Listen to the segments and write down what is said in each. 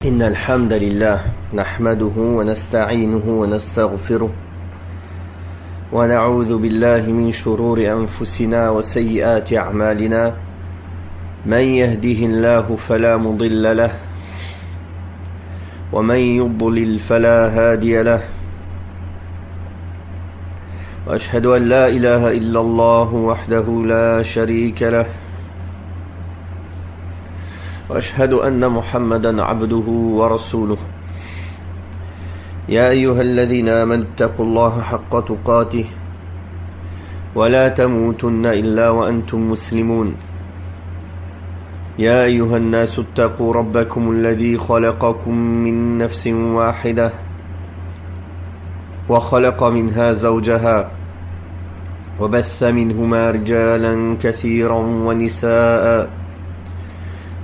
إن الحمد لله نحمده ونستعينه ونستغفره ونعوذ بالله من شرور أنفسنا وسيئات أعمالنا من يهده الله فلا مضل له ومن يضلل فلا هادي له وأشهد أن لا إله إلا الله وحده لا شريك له وأشهد أن محمدا عبده ورسوله يا أيها الذين آمنوا اتقوا الله حق تقاته ولا تموتن إلا وأنتم مسلمون يا أيها الناس اتقوا ربكم الذي خلقكم من نفس واحدة وخلق منها زوجها وبث منهما رجالا كثيرا ونساء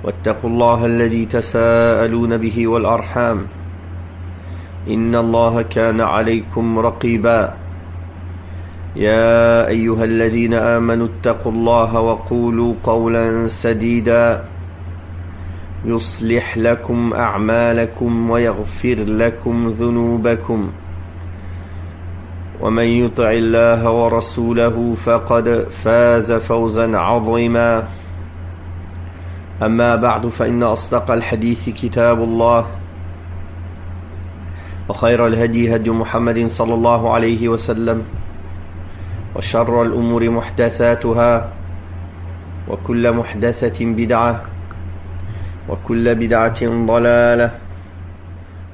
واتقوا الله الذي تساءلون به والأرحام إن الله كان عليكم رقيبا يا أيها الذين آمنوا اتقوا الله وقولوا قولا سديدا يصلح لكم أعمالكم ويغفر لكم ذنوبكم ومن يطع الله ورسوله فقد فاز فوزا عظيما أما بعد فإن أصدق الحديث كتاب الله وخير الهدي هدي محمد صلى الله عليه وسلم وشر الأمور محدثاتها وكل محدثة بدعة وكل بدعة ضلالة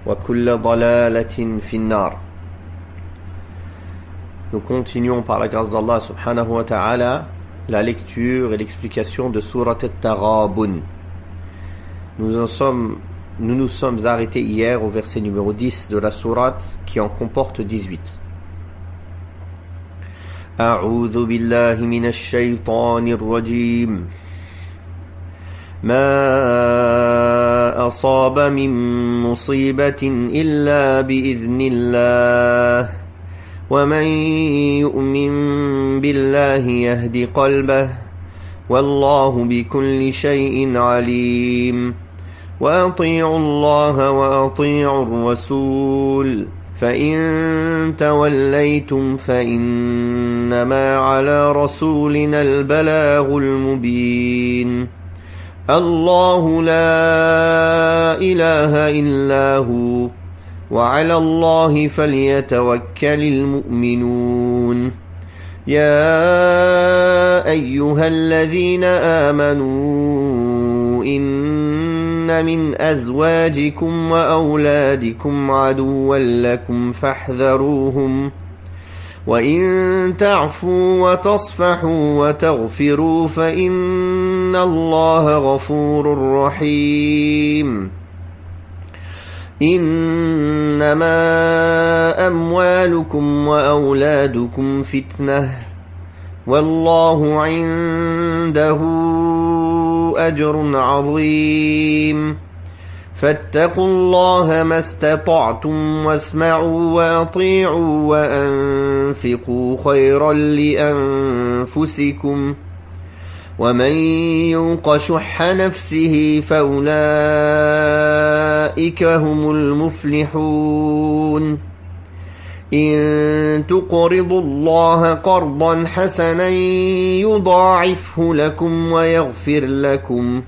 وكل ضلالة في النار. Nous continuons par la grâce d'Allah subhanahu wa ta'ala la lecture et l'explication de Surat At-Taghabun. Nous nous sommes arrêtés hier au verset numéro 10 de la sourate qui en comporte 18. أعوذ بالله من الشيطان الرجيم ما أصاب من مصيبة إلا بإذن الله ومن يؤمن بالله يهد قلبه والله بكل شيء عليم وأطيعوا الله وأطيعوا الرسول فإن توليتم فإنما على رسولنا البلاغ المبين الله لا إله إلا هو وعلى الله فليتوكل المؤمنون يا أيها الذين آمنوا إن من أزواجكم وأولادكم عدوا لكم فاحذروهم وإن تعفوا وتصفحوا وتغفروا فإن الله غفور رحيم إنما أموالكم وأولادكم فتنة والله عنده أجر عظيم فاتقوا الله ما استطعتم واسمعوا وأطيعوا وأنفقوا خيرا لأنفسكم ومن يوق شح نفسه فأولئك هم المفلحون إن تقرضوا الله قرضا حسنا يضاعفه لكم ويغفر لكم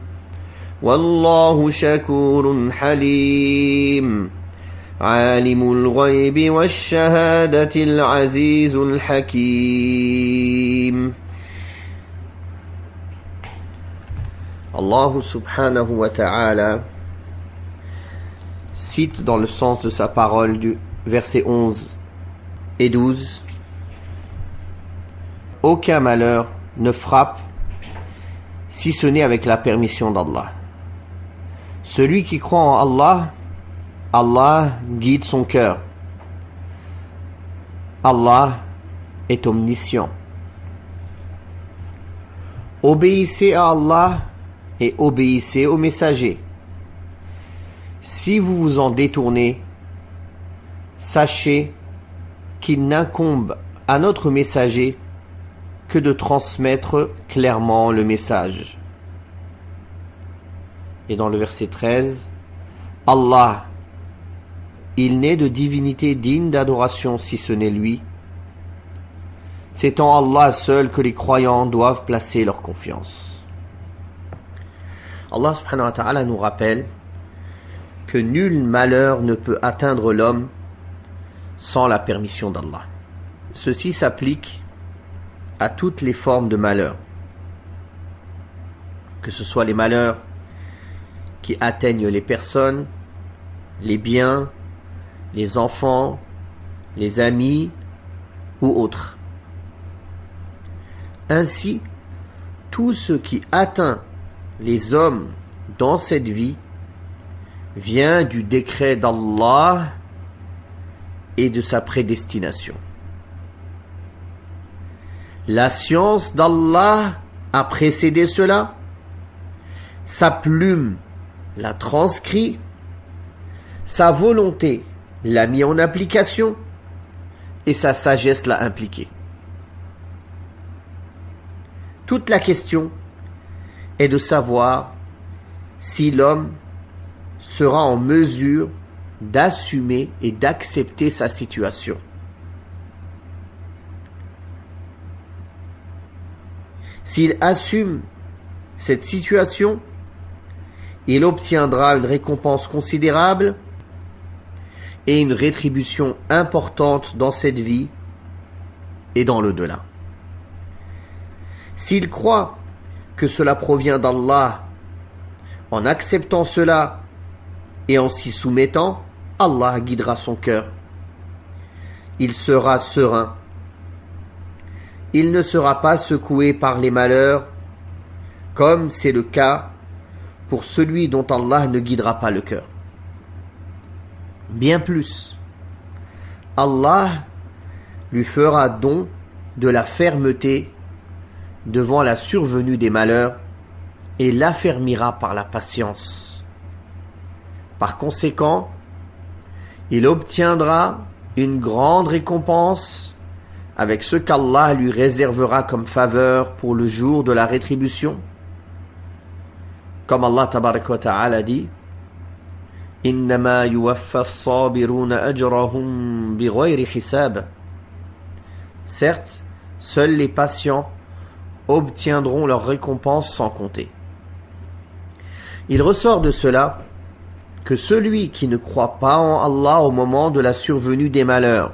والله شكور حليم عالم الغيب والشهادة العزيز الحكيم. Allah subhanahu wa ta'ala cite dans le sens de sa parole du verset 11 et 12 aucun malheur ne frappe si ce n'est avec la permission d'Allah. Celui qui croit en Allah, Allah guide son cœur. Allah est omniscient. Obéissez à Allah et obéissez aux messagers. Si vous vous en détournez, sachez qu'il n'incombe à notre messager que de transmettre clairement le message. Et dans le verset 13, Allah, il n'est de divinité digne d'adoration si ce n'est lui. C'est en Allah seul que les croyants doivent placer leur confiance. Allah subhanahu wa ta'ala nous rappelle que nul malheur ne peut atteindre l'homme sans la permission d'Allah. Ceci s'applique à toutes les formes de malheur, que ce soit les malheurs qui atteignent les personnes, les biens, les enfants, les amis ou autres. Ainsi, tout ce qui atteint les hommes dans cette vie vient du décret d'Allah et de sa prédestination. La science d'Allah a précédé cela, sa plume l'a transcrit, sa volonté l'a mis en application et sa sagesse l'a impliqué. Toute la question est de savoir si l'homme sera en mesure d'assumer et d'accepter sa situation. S'il assume cette situation, il obtiendra une récompense considérable et une rétribution importante dans cette vie et dans l'au-delà. S'il croit que cela provient d'Allah, en acceptant cela et en s'y soumettant, Allah guidera son cœur. Il sera serein. Il ne sera pas secoué par les malheurs, comme c'est le cas pour celui dont Allah ne guidera pas le cœur. Bien plus, Allah lui fera don de la fermeté devant la survenue des malheurs et l'affermira par la patience. Par conséquent, il obtiendra une grande récompense avec ce qu'Allah lui réservera comme faveur pour le jour de la rétribution. Comme Allah tabaraka wa ta'ala dit, إنما يوفى الصابرون أجرهم بغير حساب. Certes, seuls les patients obtiendront leur récompense sans compter. Il ressort de cela que celui qui ne croit pas en Allah au moment de la survenue des malheurs,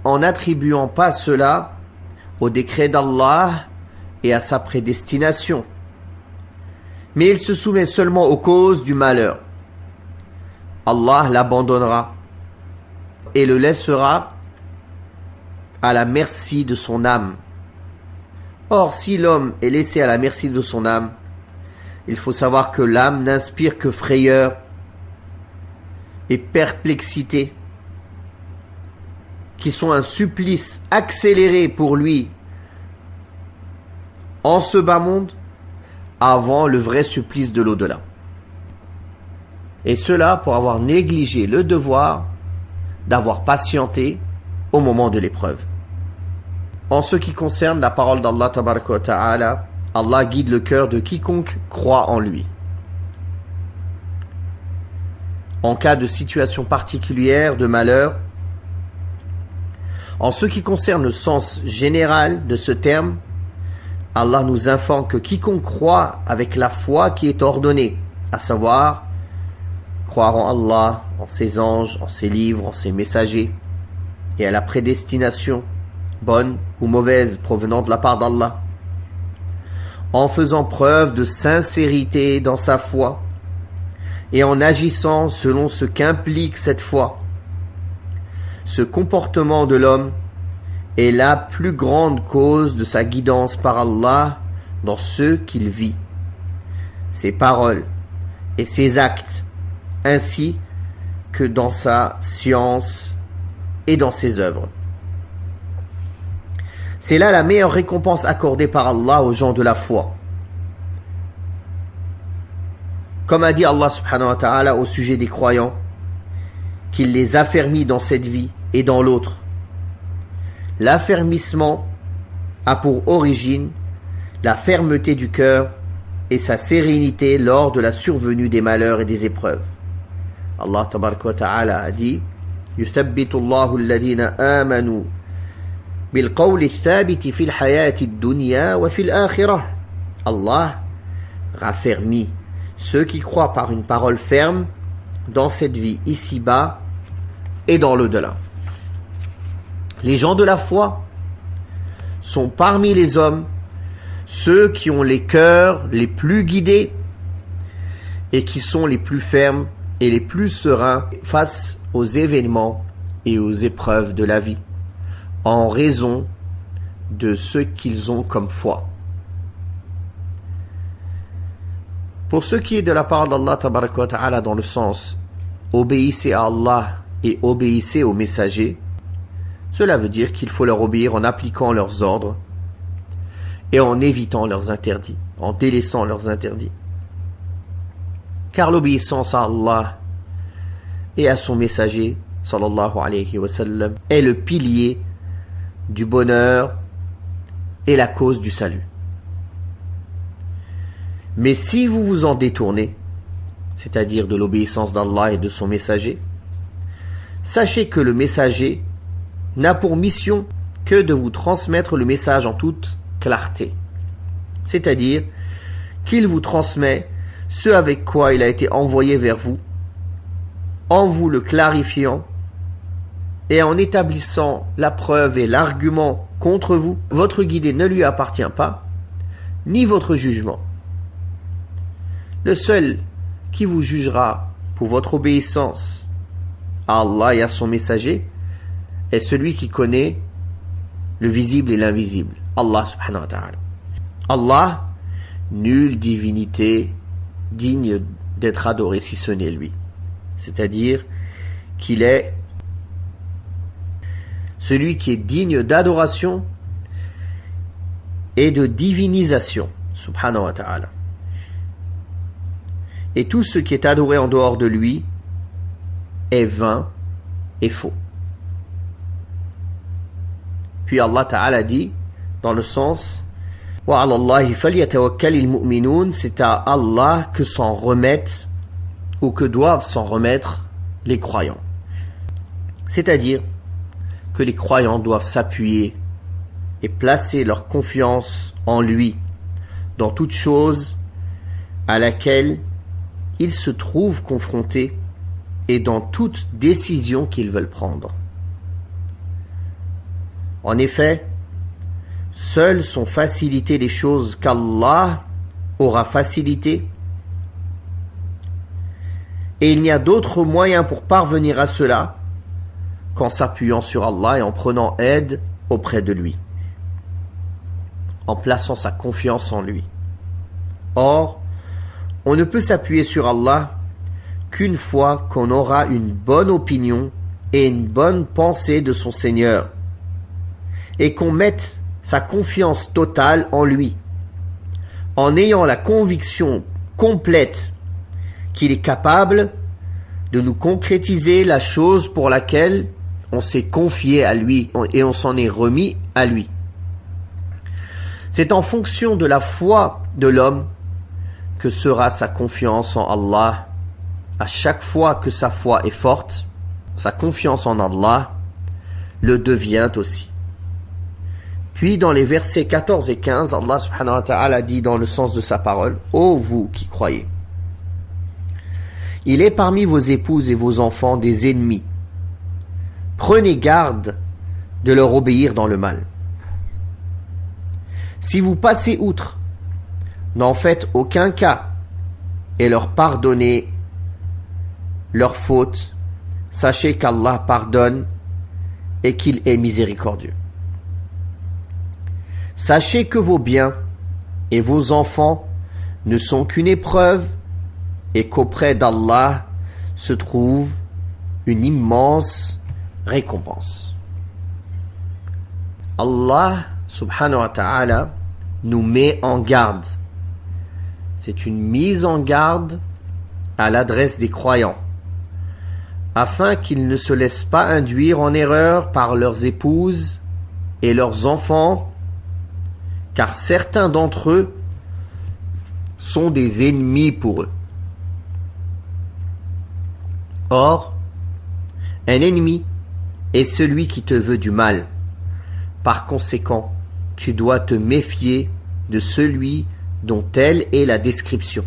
en n'attribuant pas cela au décret d'Allah et à sa prédestination, mais il se soumet seulement aux causes du malheur, Allah l'abandonnera et le laissera à la merci de son âme. Or, si l'homme est laissé à la merci de son âme, il faut savoir que l'âme n'inspire que frayeur et perplexité, qui sont un supplice accéléré pour lui en ce bas monde avant le vrai supplice de l'au-delà. Et cela pour avoir négligé le devoir d'avoir patienté au moment de l'épreuve. En ce qui concerne la parole d'Allah tabaraka wa ta'ala, Allah guide le cœur de quiconque croit en lui. En cas de situation particulière, de malheur, en ce qui concerne le sens général de ce terme, Allah nous informe que quiconque croit avec la foi qui est ordonnée, à savoir croire en Allah, en ses anges, en ses livres, en ses messagers, et à la prédestination, bonne ou mauvaise, provenant de la part d'Allah, en faisant preuve de sincérité dans sa foi, et en agissant selon ce qu'implique cette foi. Ce comportement de l'homme est la plus grande cause de sa guidance par Allah dans ce qu'il vit, ses paroles et ses actes, ainsi que dans sa science et dans ses œuvres. C'est là la meilleure récompense accordée par Allah aux gens de la foi. Comme a dit Allah subhanahu wa ta'ala au sujet des croyants, qu'il les affermit dans cette vie et dans l'autre. L'affermissement a pour origine la fermeté du cœur et sa sérénité lors de la survenue des malheurs et des épreuves. Allah tabaraka wa ta'ala a dit يثبت الله الذين آمنوا بالقول الثابت في الحياة الدنيا وفي الآخرة. Allah raffermit ceux qui croient par une parole ferme dans cette vie ici-bas et dans l'au-delà. Les gens de la foi sont parmi les hommes ceux qui ont les cœurs les plus guidés et qui sont les plus fermes et les plus sereins face aux événements et aux épreuves de la vie, en raison de ce qu'ils ont comme foi. Pour ce qui est de la part d'Allah tabaraka wa ta'ala dans le sens obéissez à Allah et obéissez aux messagers, cela veut dire qu'il faut leur obéir en appliquant leurs ordres et en évitant leurs interdits, en délaissant leurs interdits. Car l'obéissance à Allah et à son messager, sallallahu alayhi wa sallam, est le pilier du bonheur et la cause du salut. Mais si vous vous en détournez, c'est-à-dire de l'obéissance d'Allah et de son messager, sachez que le messager n'a pour mission que de vous transmettre le message en toute clarté. C'est-à-dire qu'il vous transmet ce avec quoi il a été envoyé vers vous, en vous le clarifiant et en établissant la preuve et l'argument contre vous. Votre guidée ne lui appartient pas, ni votre jugement. Le seul qui vous jugera pour votre obéissance à Allah et à son messager est celui qui connaît le visible et l'invisible, Allah subhanahu wa ta'ala. Allah, nulle divinité digne d'être adorée si ce n'est lui. C'est-à-dire qu'il est celui qui est digne d'adoration et de divinisation, subhanahu wa ta'ala. Et tout ce qui est adoré en dehors de lui est vain et faux. Puis Allah Ta'ala dit, dans le sens wa 'ala Allahi falyatawakkalil mu'minun, c'est à Allah que s'en remettent ou que doivent s'en remettre les croyants. C'est-à-dire que les croyants doivent s'appuyer et placer leur confiance en lui dans toute chose à laquelle ils se trouvent confrontés et dans toute décision qu'ils veulent prendre. En effet, seules sont facilitées les choses qu'Allah aura facilitées, et il n'y a d'autre moyen pour parvenir à cela qu'en s'appuyant sur Allah et en prenant aide auprès de lui, en plaçant sa confiance en lui. Or, on ne peut s'appuyer sur Allah qu'une fois qu'on aura une bonne opinion et une bonne pensée de son Seigneur, et qu'on mette sa confiance totale en lui, en ayant la conviction complète qu'il est capable de nous concrétiser la chose pour laquelle on s'est confié à lui et on s'en est remis à lui. C'est en fonction de la foi de l'homme que sera sa confiance en Allah. À chaque fois que sa foi est forte, sa confiance en Allah le devient aussi. Puis dans les versets 14 et 15, Allah subhanahu wa ta'ala dit dans le sens de sa parole: ô vous qui croyez, il est parmi vos épouses et vos enfants des ennemis. Prenez garde de leur obéir dans le mal. Si vous passez outre, n'en faites aucun cas et leur pardonnez leurs fautes. Sachez qu'Allah pardonne et qu'il est miséricordieux. Sachez que vos biens et vos enfants ne sont qu'une épreuve et qu'auprès d'Allah se trouve une immense récompense. Allah subhanahu wa ta'ala nous met en garde. C'est une mise en garde à l'adresse des croyants, afin qu'ils ne se laissent pas induire en erreur par leurs épouses et leurs enfants, car certains d'entre eux sont des ennemis pour eux. Or, un ennemi est celui qui te veut du mal. Par conséquent, tu dois te méfier de celui dont telle est la description.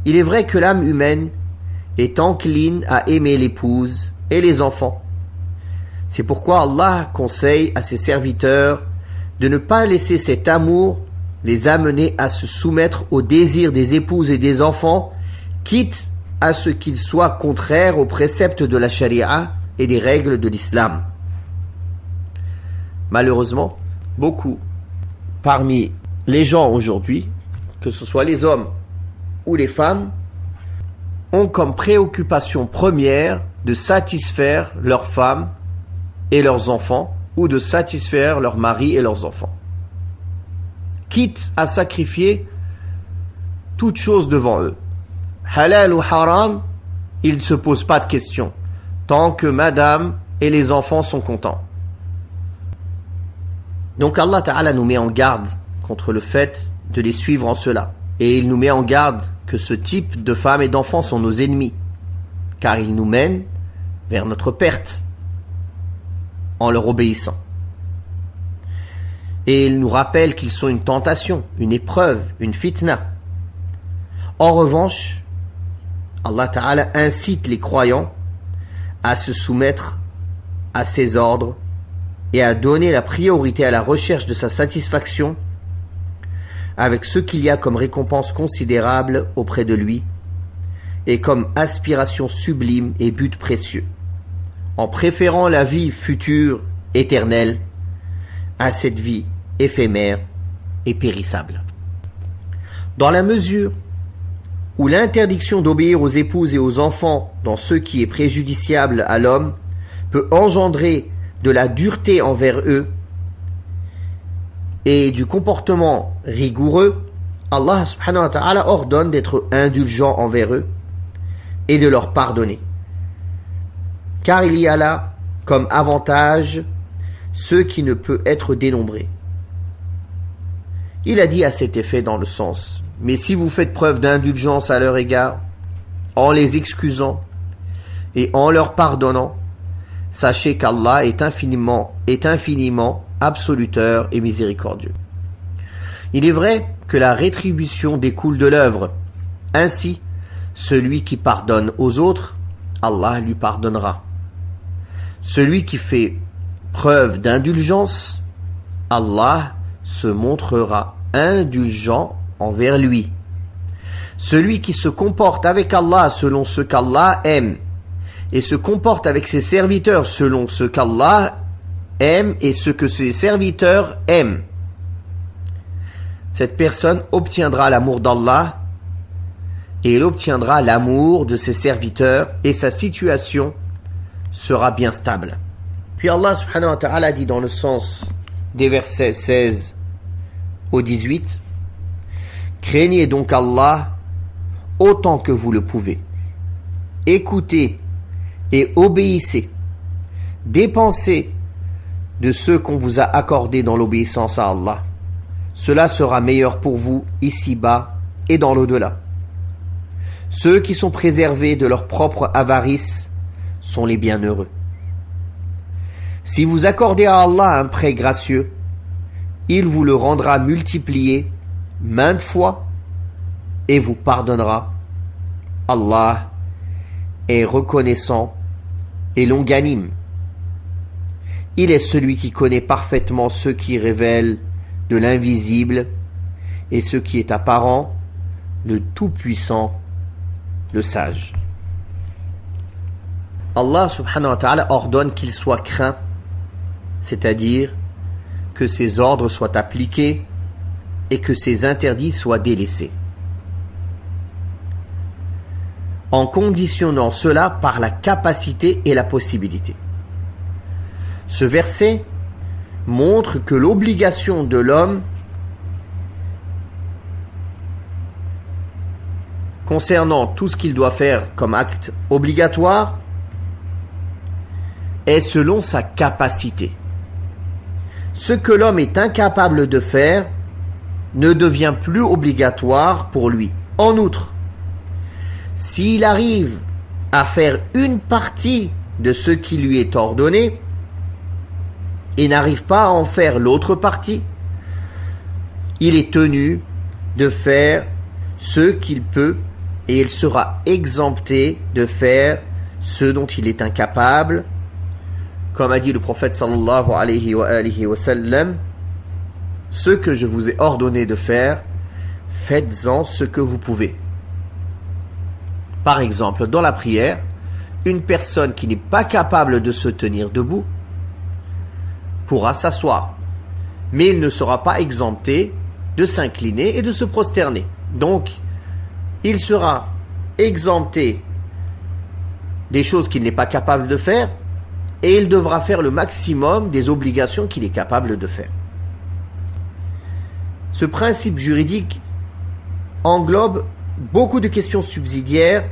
Il est vrai que l'âme humaine est encline à aimer l'épouse et les enfants. C'est pourquoi Allah conseille à ses serviteurs de ne pas laisser cet amour les amener à se soumettre aux désirs des épouses et des enfants, quitte à ce qu'ils soient contraires aux préceptes de la charia et des règles de l'islam. Malheureusement, beaucoup parmi les gens aujourd'hui, que ce soit les hommes ou les femmes, ont comme préoccupation première de satisfaire leurs femmes et leurs enfants, ou de satisfaire leurs maris et leurs enfants, quitte à sacrifier toute chose devant eux. Halal ou haram, ils ne se posent pas de questions, tant que madame et les enfants sont contents. Donc Allah Ta'ala nous met en garde contre le fait de les suivre en cela. Et il nous met en garde que ce type de femmes et d'enfants sont nos ennemis, car ils nous mènent vers notre perte en leur obéissant. Et il nous rappelle qu'ils sont une tentation, une épreuve, une fitna. En revanche, Allah Ta'ala incite les croyants à se soumettre à ses ordres et à donner la priorité à la recherche de sa satisfaction avec ce qu'il y a comme récompense considérable auprès de lui et comme aspiration sublime et but précieux, en préférant la vie future, éternelle, à cette vie éphémère et périssable. Dans la mesure où l'interdiction d'obéir aux épouses et aux enfants dans ce qui est préjudiciable à l'homme peut engendrer de la dureté envers eux et du comportement rigoureux, Allah subhanahu wa ta'ala ordonne d'être indulgent envers eux et de leur pardonner. Car il y a là comme avantage ce qui ne peut être dénombré. Il a dit à cet effet dans le sens: mais si vous faites preuve d'indulgence à leur égard, en les excusant et en leur pardonnant, sachez qu'Allah est infiniment absoluteur et miséricordieux. Il est vrai que la rétribution découle de l'œuvre. Ainsi, celui qui pardonne aux autres, Allah lui pardonnera. Celui qui fait preuve d'indulgence, Allah se montrera indulgent envers lui. Celui qui se comporte avec Allah selon ce qu'Allah aime et se comporte avec ses serviteurs selon ce qu'Allah aime et ce que ses serviteurs aiment, cette personne obtiendra l'amour d'Allah et elle obtiendra l'amour de ses serviteurs et sa situation sera bien stable. Puis Allah subhanahu wa ta'ala dit dans le sens des versets 16 au 18: craignez donc Allah autant que vous le pouvez. Écoutez et obéissez. Dépensez de ce qu'on vous a accordé dans l'obéissance à Allah. Cela sera meilleur pour vous ici-bas et dans l'au-delà. Ceux qui sont préservés de leur propre avarice sont les bienheureux. Si vous accordez à Allah un prêt gracieux, il vous le rendra multiplié maintes fois et vous pardonnera. Allah est reconnaissant et longanime. Il est celui qui connaît parfaitement ce qui révèle de l'invisible et ce qui est apparent, le Tout-Puissant, le Sage. Allah subhanahu wa ta'ala ordonne qu'il soit craint, c'est-à-dire que ses ordres soient appliqués et que ses interdits soient délaissés, en conditionnant cela par la capacité et la possibilité. Ce verset montre que l'obligation de l'homme concernant tout ce qu'il doit faire comme acte obligatoire est selon sa capacité. Ce que l'homme est incapable de faire, ne devient plus obligatoire pour lui. En outre, s'il arrive à faire une partie de ce qui lui est ordonné et n'arrive pas à en faire l'autre partie, il est tenu de faire ce qu'il peut et il sera exempté de faire ce dont il est incapable. Comme a dit le prophète sallallahu alayhi wa sallam, ce que je vous ai ordonné de faire, faites-en ce que vous pouvez. Par exemple, dans la prière, une personne qui n'est pas capable de se tenir debout pourra s'asseoir, mais il ne sera pas exempté de s'incliner et de se prosterner. Donc, il sera exempté des choses qu'il n'est pas capable de faire et il devra faire le maximum des obligations qu'il est capable de faire. Ce principe juridique englobe beaucoup de questions subsidiaires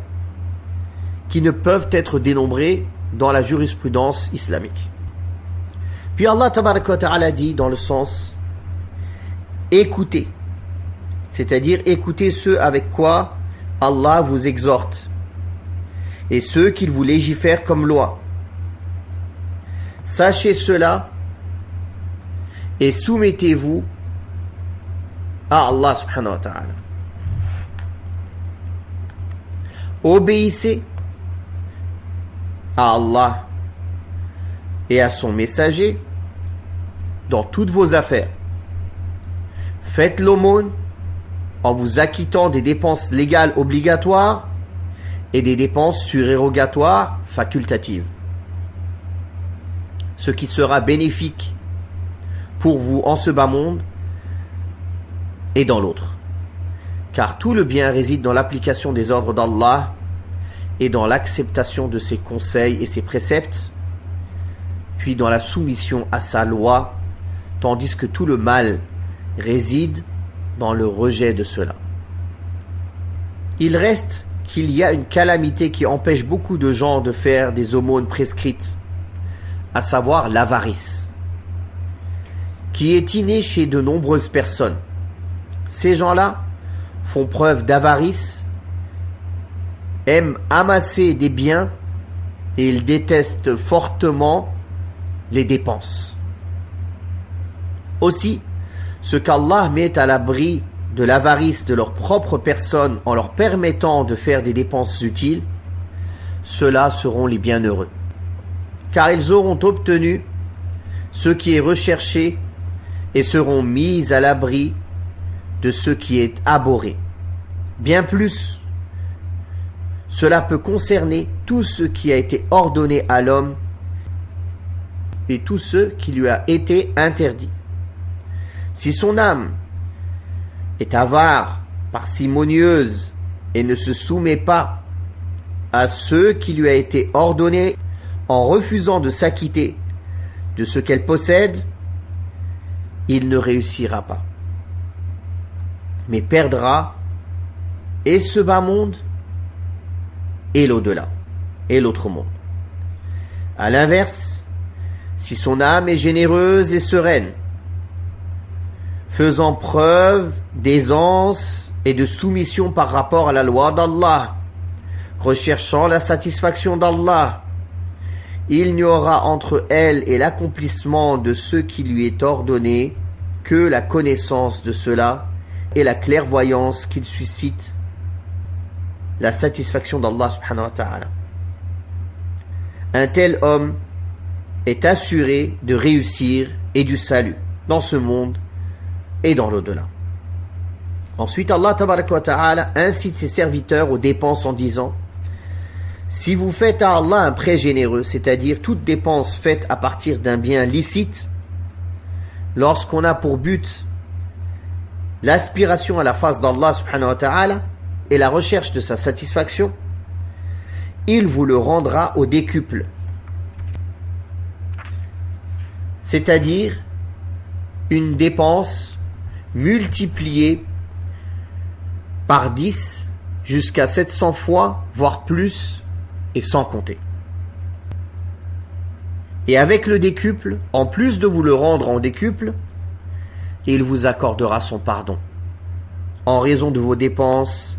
qui ne peuvent être dénombrées dans la jurisprudence islamique. Puis Allah tabaraka wa ta'ala dit dans le sens écoutez, c'est-à-dire écoutez ce avec quoi Allah vous exhorte et ceux qu'il vous légifère comme loi. Sachez cela et soumettez-vous à Allah subhanahu wa ta'ala. Obéissez à Allah et à son messager dans toutes vos affaires. Faites l'aumône en vous acquittant des dépenses légales obligatoires et des dépenses surérogatoires facultatives. Ce qui sera bénéfique pour vous en ce bas monde et dans l'autre. Car tout le bien réside dans l'application des ordres d'Allah et dans l'acceptation de ses conseils et ses préceptes, puis dans la soumission à sa loi, tandis que tout le mal réside dans le rejet de cela. Il reste qu'il y a une calamité qui empêche beaucoup de gens de faire des aumônes prescrites, à savoir l'avarice, qui est innée chez de nombreuses personnes. Ces gens-là font preuve d'avarice, aiment amasser des biens et ils détestent fortement les dépenses. Aussi, ce qu'Allah met à l'abri de l'avarice de leur propre personne en leur permettant de faire des dépenses utiles, ceux-là seront les bienheureux. Car ils auront obtenu ce qui est recherché et seront mis à l'abri de ce qui est abhorré. Bien plus, cela peut concerner tout ce qui a été ordonné à l'homme et tout ce qui lui a été interdit. Si son âme est avare, parcimonieuse et ne se soumet pas à ce qui lui a été ordonné en refusant de s'acquitter de ce qu'elle possède, il ne réussira pas, mais perdra et ce bas monde et l'au-delà et l'autre monde. À l'inverse, si son âme est généreuse et sereine, faisant preuve d'aisance et de soumission par rapport à la loi d'Allah, recherchant la satisfaction d'Allah, il n'y aura entre elle et l'accomplissement de ce qui lui est ordonné que la connaissance de cela et la clairvoyance qu'il suscite, la satisfaction d'Allah subhanahu wa ta'ala. Un tel homme est assuré de réussir et du salut dans ce monde et dans l'au-delà. Ensuite, Allah tabaraka wa ta'ala incite ses serviteurs aux dépenses en disant: si vous faites à Allah un prêt généreux, c'est-à-dire toute dépense faite à partir d'un bien licite, lorsqu'on a pour but l'aspiration à la face d'Allah subhanahu wa ta'ala et la recherche de sa satisfaction, il vous le rendra au décuple. C'est-à-dire une dépense multipliée par 10 jusqu'à 700 fois, voire plus, et sans compter. Et avec le décuple, en plus de vous le rendre en décuple, et il vous accordera son pardon, en raison de vos dépenses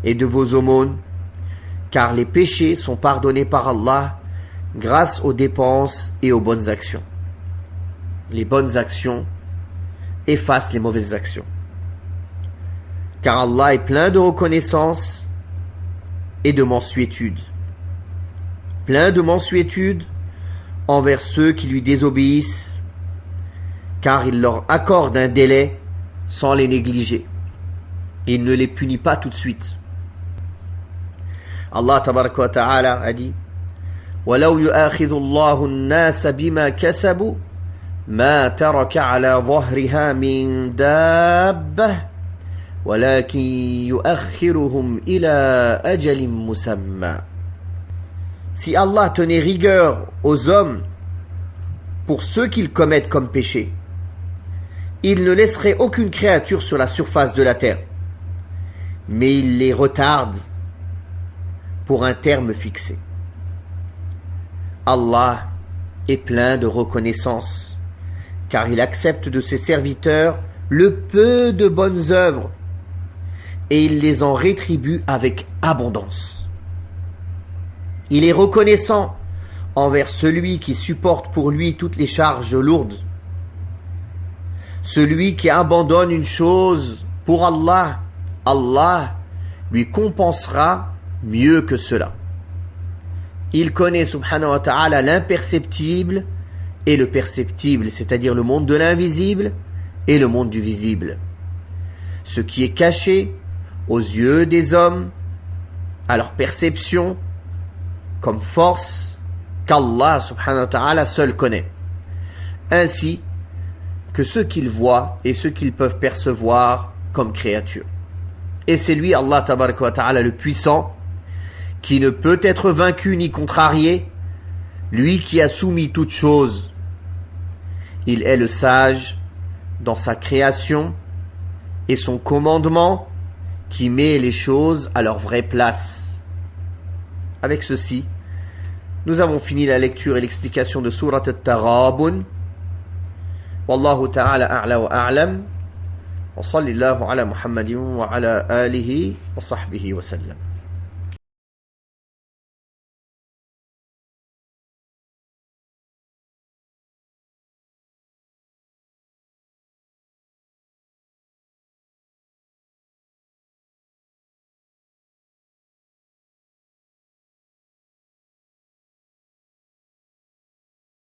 et de vos aumônes, car les péchés sont pardonnés par Allah grâce aux dépenses et aux bonnes actions. Les bonnes actions effacent les mauvaises actions. Car Allah est plein de reconnaissance et de mansuétude. Plein de mansuétude envers ceux qui lui désobéissent, car il leur accorde un délai sans les négliger. Il ne les punit pas tout de suite. Allah tabaraka wa ta'ala a dit وَلَوْ يُؤَاخِذُ اللَّهُ النَّاسَ بِمَا كَسَبُوا مَا تَرَكَ عَلَى ظَهْرِهَا مِنْ دَابَّةٍ وَلَكِنْ يُؤَخِّرُهُمْ إِلَى أَجَلٍ مُسَمًّى. Si Allah tenait rigueur aux hommes pour ceux qu'ils commettent comme péché, il ne laisserait aucune créature sur la surface de la terre, mais il les retarde pour un terme fixé. Allah est plein de reconnaissance, car il accepte de ses serviteurs le peu de bonnes œuvres, et il les en rétribue avec abondance. Il est reconnaissant envers celui qui supporte pour lui toutes les charges lourdes. Celui qui abandonne une chose pour Allah, Allah lui compensera mieux que cela. Il connaît subhanahu wa ta'ala l'imperceptible et le perceptible, c'est-à-dire le monde de l'invisible et le monde du visible. Ce qui est caché aux yeux des hommes, à leur perception, comme force qu'Allah subhanahu wa ta'ala seul connaît, ainsi que ce qu'ils voient et ce qu'ils peuvent percevoir comme créatures. Et c'est lui, Allah tabaraka wa ta'ala, le puissant, qui ne peut être vaincu ni contrarié, lui qui a soumis toutes choses. Il est le sage dans sa création et son commandement qui met les choses à leur vraie place. Avec ceci, nous avons fini la lecture et l'explication de Surat At-Taghabun. Wallahu ta'ala a'la wa a'lam. Wa sallallahu ala Muhammadin wa ala alihi wa sahbihi wa sallam.